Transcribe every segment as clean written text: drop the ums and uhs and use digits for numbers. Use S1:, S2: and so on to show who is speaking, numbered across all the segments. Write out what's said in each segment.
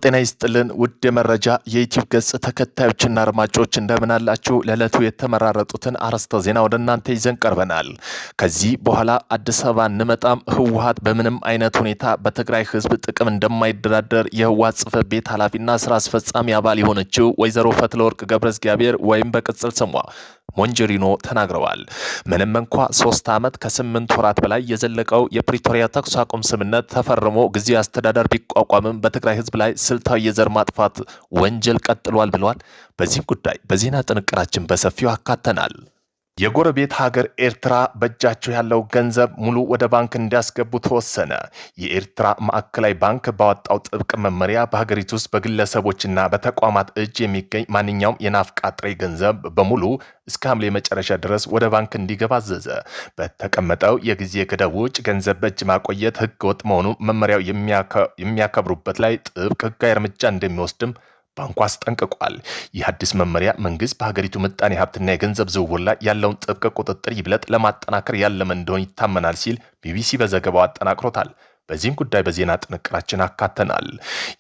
S1: ጤና ይስጥልን ውድ የመረጃ የዩቲዩብ ገጽ ተከታዮችና አድማጮች እንደምን አላችሁ? ለዕለቱ የተመራረጡትን አርዕስተ ዜና ወደ እናንተ ይዘን ቀርበናል። ከዚህ በኋላ አዲስ አበባ እንመጣም፣ ህወሓት በምንም አይነት ሁኔታ በትግራይ ህዝብ ጥቅም እንደማይደራደር የህወሓት ጽሕፈት ቤት ኃላፊና ስራ አስፈጻሚ አባል የሆነችው ወይዘሮ ፈትለወርቅ ገብረእግዚአብሔር ወይም በቅጽል ስሟ ሞንጆሪኖ ተናግረዋል። ምንም እንኳ 3 ዓመት ከ8 ወራት በላይ የዘለቀው የፕሪቶሪያ ተኩስ አቁም ስምምነት ተፈርሞ ጊዜያዊ አስተዳደር ቢቋቋምም በትግራይ ህዝብ ላይ ስልታዊ የዘር ማጥፋት ወንጀል ቀጥሏል ብለዋል። በዚህ ጉዳይ በዜና ጥንቅራችን በሰፊው አካተናል። የጎረቤት ሀገር ኤርትራ በእጃቸው ያለው ገንዘብ ሙሉ ወደ ባንክ እንዲያስገቡ ተወሰነ። የኤርትራ ማዕከላዊ ባንክ ባወጣው ጥብቅ መመሪያ በሀገሪቱ ውስጥ በግለሰቦችና በተቋማት እጅ የሚገኝ ማንኛውም የናፍቃ ጥሬ ገንዘብ በሙሉ እስከ ሐምሌ መጨረሻ ድረስ ወደ ባንክ እንዲገባ አዘዘ። በተቀመጠው የጊዜ ገደብ ውጭ ገንዘብ በእጅ ማቆየት ህገወጥ መሆኑን መመሪያው የሚያከብሩበት ላይ ጥብቅ ህጋዊ እርምጃ እንደሚወስድም ባንኩ አስጠንቅቋል። ይህ አዲስ መመሪያ መንግስት በሀገሪቱ ምጣኔ ሀብትና የገንዘብ ዝውውር ላይ ያለውን ጥብቅ ቁጥጥር ይብለጥ ለማጠናከር ያለመ እንደሆነ ይታመናል ሲል ቢቢሲ በዘገባው አጠናክሮታል። በዚህም ጉዳይ በዜና ጥንቅራችን አካተናል።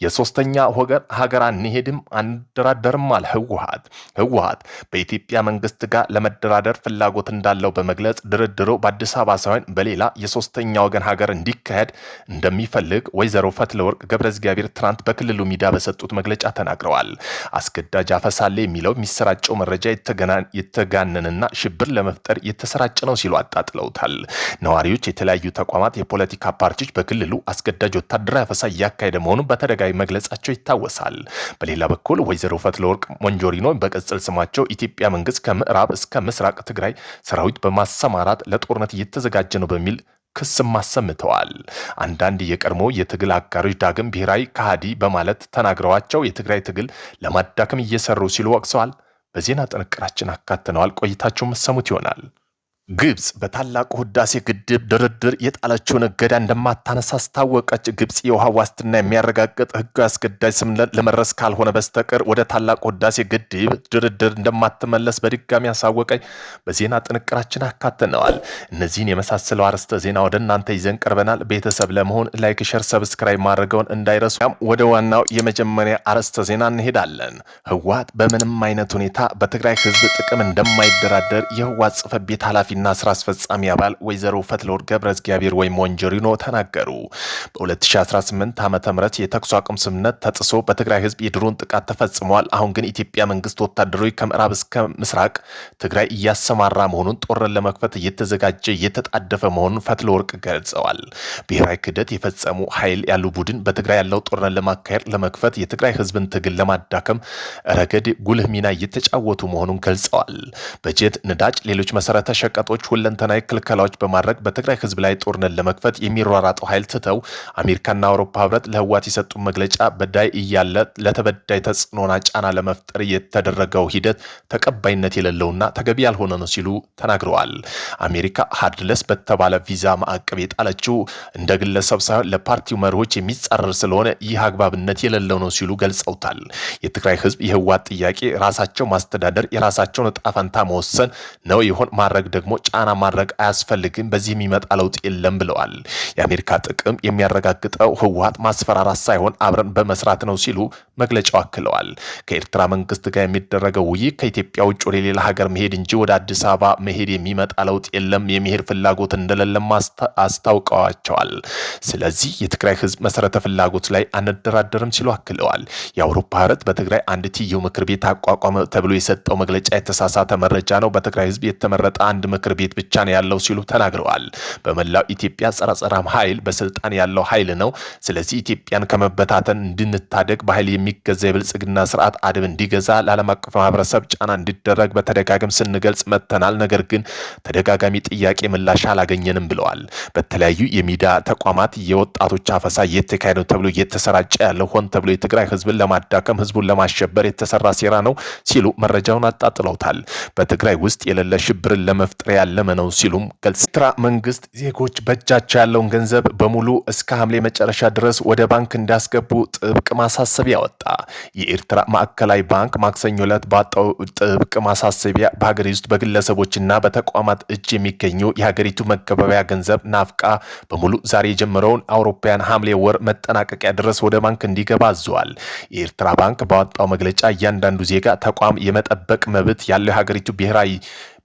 S1: የሶስተኛ ወገን ሀገር አንሄድም አንደራደርም አለ ህወሓት በኢትዮጵያ መንግስት ጋር ለመደራደር ፍላጎት እንዳለው በመግለጽ ድርድሩ በአዲስ አበባ ሳይሆን በሌላ የሶስተኛ ወገን ሀገር እንዲካሄድ እንደሚፈልግ ወይዘሮ ፈትለወርቅ ገብረእግዚአብሔር ትናንት በክልሉ ሚዲያ በሰጡት መግለጫ ተናግረዋል። አስገዳጅ አፈሳለ የሚለው የሚሰራጨው መረጃ የተጋነንና ሽብር ለመፍጠር የተሰራጨ ነው ሲሉ አጣጥለውታል። ነዋሪዎች፣ የተለያዩ ተቋማት፣ የፖለቲካ ፓርቲዎች ክልሉ አስገዳጅ ወታደራዊ አፈሳ እያካሄደ መሆኑን በተደጋጋሚ መግለጻቸው ይታወሳል። በሌላ በኩል ወይዘሮ ፈትለወርቅ ሞንጆሪኖ በቅጽል ስማቸው ኢትዮጵያ መንግስት ከምዕራብ እስከ ምስራቅ ትግራይ ሰራዊት በማሰማራት ለጦርነት እየተዘጋጀ ነው በሚል ክስም አሰምተዋል። አንዳንድ የቀድሞ የትግል አጋሮች ዳግም ብሔራዊ ከሃዲ በማለት ተናግረዋቸው የትግራይ ትግል ለማዳከም እየሰሩ ሲሉ ወቅሰዋል። በዜና ጥንቅራችን አካተነዋል። ቆይታችሁ መሰሙት ይሆናል። ግብጽ በታላቁ ህዳሴ ግድብ ድርድር የጣለችውን እገዳ እንደማታነሳ አስታወቀች። ግብጽ የውሃ ዋስትና የሚያረጋግጥ ህጋዊ አስገዳጅ ስምምነት ለመድረስ ካልሆነ በስተቀር ወደ ታላቁ ህዳሴ ግድብ ድርድር እንደማትመለስ በድጋሚ አሳወቀች። በዜና ጥንቅራችን አካተነዋል። እነዚህን የመሳሰለው አርዕስተ ዜና ወደ እናንተ ይዘን ቀርበናል። ቤተሰብ ለመሆን ላይክ፣ ሸር፣ ሰብስክራይብ ማድረገውን እንዳይረሱ። ወደ ዋናው የመጀመሪያ አርዕስተ ዜና እንሄዳለን። ህወሓት በምንም አይነት ሁኔታ በትግራይ ህዝብ ጥቅም እንደማይደራደር የህወሓት ጽሕፈት ቤት ኃላፊ እና ስራ አስፈጻሚ አባል ወይዘሮ ፈትለወርቅ ገብረእግዚአብሔር ወይም ሞንጆሪኖ ተናገሩ። በ2018 ዓ.ም የተኩስ አቁም ስምምነት ተጥሶ በትግራይ ህዝብ የድሮን ጥቃት ተፈጽሟል። አሁን ግን ኢትዮጵያ መንግስት ወታደሮች ከምዕራብ እስከ ምስራቅ ትግራይ እያሰማራ መሆኑን፣ ጦርን ለመክፈት እየተዘጋጀ እየተጣደፈ መሆኑን ፈትለወርቅ ገልጸዋል። ብሔራዊ ክህደት የፈጸሙ ኃይል ያሉ ቡድን በትግራይ ያለው ጦርነት ለማካሄድ ለመክፈት የትግራይ ህዝብን ትግል ለማዳከም ረገድ ጉልህ ሚና እየተጫወቱ መሆኑን ገልጸዋል። በጀት፣ ነዳጅ፣ ሌሎች መሰረተ ሸቀጦች ሁለንተናዊ ክልከላዎች በማድረግ በትግራይ ህዝብ ላይ ጦርነት ለመክፈት የሚሯሯጠው ኃይል ትተው አሜሪካና አውሮፓ ህብረት ለህወሓት የሰጡ መግለጫ በዳይ እያለ ለተበዳይ ተጽዕኖና ጫና ለመፍጠር የተደረገው ሂደት ተቀባይነት የሌለውና ተገቢ ያልሆነ ነው ሲሉ ተናግረዋል። አሜሪካ ሃርድለስ በተባለ ቪዛ ማዕቀብ የጣለችው እንደ ግለሰብ ሳይሆን ለፓርቲው መሪዎች የሚጻረር ስለሆነ ይህ አግባብነት የሌለው ነው ሲሉ ገልጸውታል። የትግራይ ህዝብ የህወሓት ጥያቄ ራሳቸው ማስተዳደር፣ የራሳቸውን ዕጣ ፈንታ መወሰን ነው ይሆን ማድረግ ደግሞ ጫና ማድረግ አያስፈልግም። በዚህ የሚመጣ ለውጥ የለም ብለዋል። የአሜሪካ ጥቅም የሚያረጋግጠው ህወሓት ማስፈራራት ሳይሆን አብረን በመስራት ነው ሲሉ መግለጫው አክለዋል። ከኤርትራ መንግስት ጋር የሚደረገው ውይይት ከኢትዮጵያ ውጭ ወደ ሌላ ሀገር መሄድ እንጂ ወደ አዲስ አበባ መሄድ የሚመጣ ለውጥ የለም፣ የመሄድ ፍላጎት እንደሌለም አስታውቀዋቸዋል። ስለዚህ የትግራይ ህዝብ መሰረተ ፍላጎት ላይ አንደራደርም ሲሉ አክለዋል። የአውሮፓ ህብረት በትግራይ አንድ ትይዩ ምክር ቤት አቋቋመ ተብሎ የሰጠው መግለጫ የተሳሳተ መረጃ ነው። በትግራይ ህዝብ የተመረጠ አንድ ምክር ቤት ብቻ ነው ያለው ሲሉ ተናግረዋል። በመላው ኢትዮጵያ ጸረ ኃይል በስልጣን ያለው ኃይል ነው። ስለዚህ ኢትዮጵያን ከመበታተን እንድንታደግ በኃይል የሚገዛ የብልጽግና ስርዓት አድብ እንዲገዛ ለዓለም አቀፍ ማህበረሰብ ጫና እንዲደረግ በተደጋጋሚ ስንገልጽ መጥተናል። ነገር ግን ተደጋጋሚ ጥያቄ ምላሽ አላገኘንም ብለዋል። በተለያዩ የሚዲያ ተቋማት የወጣቶች አፈሳ እየተካሄደ ነው ተብሎ እየተሰራጨ ያለው ሆን ተብሎ የትግራይ ህዝብን ለማዳከም፣ ህዝቡን ለማሸበር የተሰራ ሴራ ነው ሲሉ መረጃውን አጣጥለውታል። በትግራይ ውስጥ የሌለ ሽብርን ለመፍጠር ያለመ ነው ሲሉም ኤርትራ መንግስት ዜጎች በእጃቸው ያለውን ገንዘብ በሙሉ እስከ ሐምሌ መጨረሻ ድረስ ወደ ባንክ እንዲያስገቡ ጥብቅ ማሳሰቢያ ወጣ። የኤርትራ ማዕከላዊ ባንክ ማክሰኞ ዕለት ባወጣው ጥብቅ ማሳሰቢያ በሀገሪቱ ውስጥ በግለሰቦችና በተቋማት እጅ የሚገኙ የሀገሪቱ መገበያያ ገንዘብ ናፍቃ በሙሉ ዛሬ የጀመረውን አውሮፓውያን ሐምሌ ወር መጠናቀቂያ ድረስ ወደ ባንክ እንዲገባ አዟል። የኤርትራ ባንክ ባወጣው መግለጫ እያንዳንዱ ዜጋ ተቋም የመጠበቅ መብት ያለው የሀገሪቱ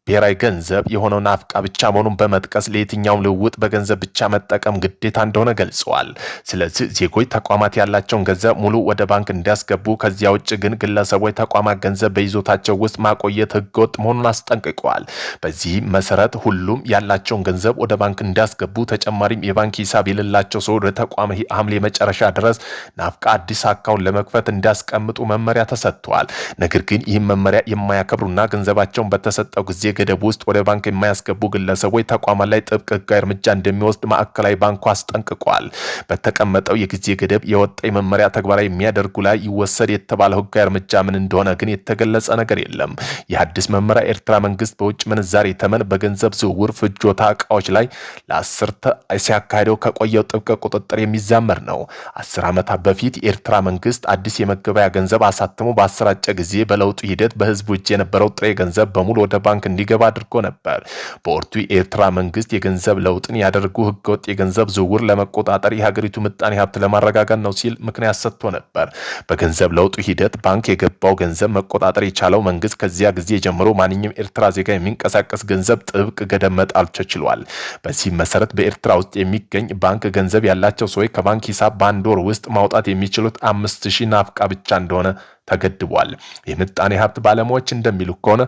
S1: ብሔራዊ ገንዘብ የሆነው ናፍቃ ብቻ መሆኑን በመጥቀስ ለየትኛውም ልውውጥ በገንዘብ ብቻ መጠቀም ግዴታ እንደሆነ ገልጸዋል። ስለዚህ ዜጎች ተቋማት ያላቸውን ገንዘብ ሙሉ ወደ ባንክ እንዲያስገቡ፣ ከዚያ ውጭ ግን ግለሰቦች ተቋማት ገንዘብ በይዞታቸው ውስጥ ማቆየት ህገወጥ መሆኑን አስጠንቅቀዋል። በዚህ መሰረት ሁሉም ያላቸውን ገንዘብ ወደ ባንክ እንዲያስገቡ፣ ተጨማሪም የባንክ ሂሳብ የሌላቸው ሰው ወደ ተቋም ሐምሌ መጨረሻ ድረስ ናፍቃ አዲስ አካውንት ለመክፈት እንዲያስቀምጡ መመሪያ ተሰጥቷል። ነገር ግን ይህን መመሪያ የማያከብሩና ገንዘባቸውን በተሰጠው ጊዜ ገደብ ውስጥ ወደ ባንክ የማያስገቡ ግለሰቦች ተቋማት ላይ ጥብቅ ህጋዊ እርምጃ እንደሚወስድ ማዕከላዊ ባንኩ አስጠንቅቋል። በተቀመጠው የጊዜ ገደብ የወጣ መመሪያ ተግባራዊ የሚያደርጉ ላይ ይወሰድ የተባለው ህጋዊ እርምጃ ምን እንደሆነ ግን የተገለጸ ነገር የለም። የአዲስ መመሪያ ኤርትራ መንግስት በውጭ ምንዛሬ ተመን በገንዘብ ዝውውር ፍጆታ እቃዎች ላይ ለአስርተ ሲያካሄደው ከቆየው ጥብቅ ቁጥጥር የሚዛመር ነው። 10 ዓመታት በፊት የኤርትራ መንግስት አዲስ የመገበያ ገንዘብ አሳትሞ ባሰራጨ ጊዜ በለውጡ ሂደት በህዝቡ እጅ የነበረው ጥሬ ገንዘብ በሙሉ ወደ ባንክ እንዲገባ አድርጎ ነበር። በወቅቱ የኤርትራ መንግስት የገንዘብ ለውጥን ያደርጉ ህገወጥ የገንዘብ ዝውውር ለመቆጣጠር የሀገሪቱ ምጣኔ ሀብት ለማረጋጋት ነው ሲል ምክንያት ሰጥቶ ነበር። በገንዘብ ለውጡ ሂደት ባንክ የገባው ገንዘብ መቆጣጠር የቻለው መንግስት ከዚያ ጊዜ ጀምሮ ማንኛውም ኤርትራ ዜጋ የሚንቀሳቀስ ገንዘብ ጥብቅ ገደብ መጣል ተችሏል። በዚህ መሰረት በኤርትራ ውስጥ የሚገኝ ባንክ ገንዘብ ያላቸው ሰዎች ከባንክ ሂሳብ በአንድ ወር ውስጥ ማውጣት የሚችሉት 5000 ናፍቃ ብቻ እንደሆነ ተገድቧል። የምጣኔ ሀብት ባለሙያዎች እንደሚሉ ከሆነ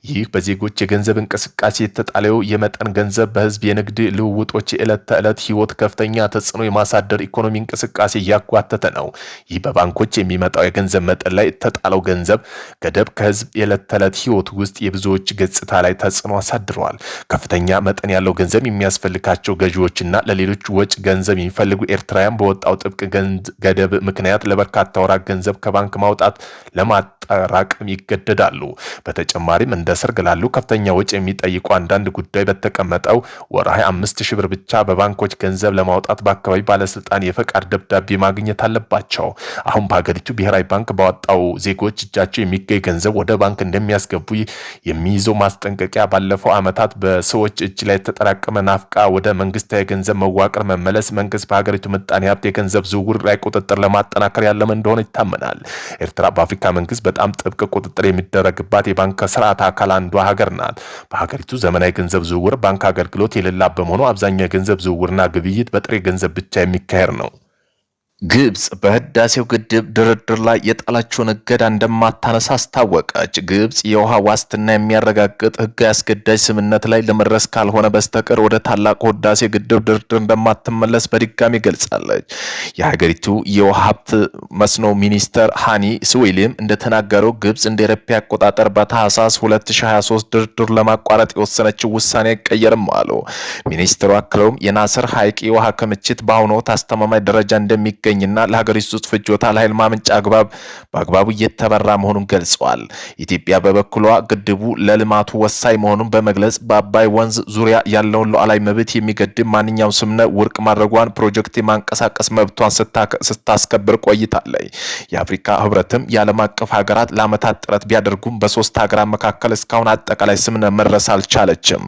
S1: ይህ በዜጎች የገንዘብ እንቅስቃሴ የተጣለው የመጠን ገንዘብ በህዝብ የንግድ ልውውጦች የዕለት ተዕለት ህይወት ከፍተኛ ተጽዕኖ የማሳደር ኢኮኖሚ እንቅስቃሴ እያጓተተ ነው። ይህ በባንኮች የሚመጣው የገንዘብ መጠን ላይ የተጣለው ገንዘብ ገደብ ከህዝብ የዕለት ተዕለት ህይወት ውስጥ የብዙዎች ገጽታ ላይ ተጽዕኖ አሳድረዋል። ከፍተኛ መጠን ያለው ገንዘብ የሚያስፈልጋቸው ገዢዎችና ለሌሎች ወጪ ገንዘብ የሚፈልጉ ኤርትራውያን በወጣው ጥብቅ ገደብ ምክንያት ለበርካታ ወራት ገንዘብ ከባንክ ማውጣት ለማጠራቀም ይገደዳሉ። በተጨማሪም እንደ ሰርግ ላሉ ከፍተኛ ወጪ የሚጠይቁ አንዳንድ ጉዳይ በተቀመጠው ወርሃዊ 5000 ብር ብቻ በባንኮች ገንዘብ ለማውጣት በአካባቢ ባለስልጣን የፈቃድ ደብዳቤ ማግኘት አለባቸው። አሁን በሀገሪቱ ብሔራዊ ባንክ ባወጣው ዜጎች እጃቸው የሚገኝ ገንዘብ ወደ ባንክ እንደሚያስገቡ የሚይዘው ማስጠንቀቂያ ባለፈው ዓመታት በሰዎች እጅ ላይ የተጠራቀመ ናፍቃ ወደ መንግስታዊ ገንዘብ መዋቅር መመለስ መንግስት በሀገሪቱ ምጣኔ ሀብት የገንዘብ ዝውውር ላይ ቁጥጥር ለማጠናከር ያለመ እንደሆነ ይታመናል። ኤርትራ በአፍሪካ መንግስት በጣም ጥብቅ ቁጥጥር የሚደረግባት የባንክ ስርዓት አካል አንዷ ሀገር ናት። በሀገሪቱ ዘመናዊ ገንዘብ ዝውውር ባንክ አገልግሎት የሌላት በመሆኑ አብዛኛው የገንዘብ ዝውውርና ግብይት በጥሬ ገንዘብ ብቻ የሚካሄድ ነው። ግብጽ በህዳሴው ግድብ ድርድር ላይ የጣለችውን እገዳ እንደማታነሳ አስታወቀች። ግብጽ የውሃ ዋስትና የሚያረጋግጥ ህጋዊ አስገዳጅ ስምምነት ላይ ለመድረስ ካልሆነ በስተቀር ወደ ታላቁ ህዳሴ ግድብ ድርድር እንደማትመለስ በድጋሚ ገልጻለች። የሀገሪቱ የውሃ ሀብት መስኖ ሚኒስተር ሃኒ ስዌሊም እንደተናገረው ግብጽ እንደ አውሮፓ አቆጣጠር በታህሳስ 2023 ድርድር ለማቋረጥ የወሰነችው ውሳኔ አይቀየርም አሉ። ሚኒስትሩ አክለውም የናስር ሐይቅ የውሃ ክምችት በአሁኑ ወቅት አስተማማኝ ደረጃ እንደሚገኝና ለሀገሪቱ ውስጥ ፍጆታ ለኃይል ማመንጫ በአግባቡ እየተበራ መሆኑን ገልጸዋል። ኢትዮጵያ በበኩሏ ግድቡ ለልማቱ ወሳኝ መሆኑን በመግለጽ በአባይ ወንዝ ዙሪያ ያለውን ሉዓላዊ መብት የሚገድብ ማንኛውም ስምምነት ውድቅ ማድረጓን ፕሮጀክት የማንቀሳቀስ መብቷን ስታስከብር ቆይታለች። የአፍሪካ ህብረትም የዓለም አቀፍ ሀገራት ለዓመታት ጥረት ቢያደርጉም በሶስት ሀገራት መካከል እስካሁን አጠቃላይ ስምምነት መድረስ አልቻለችም።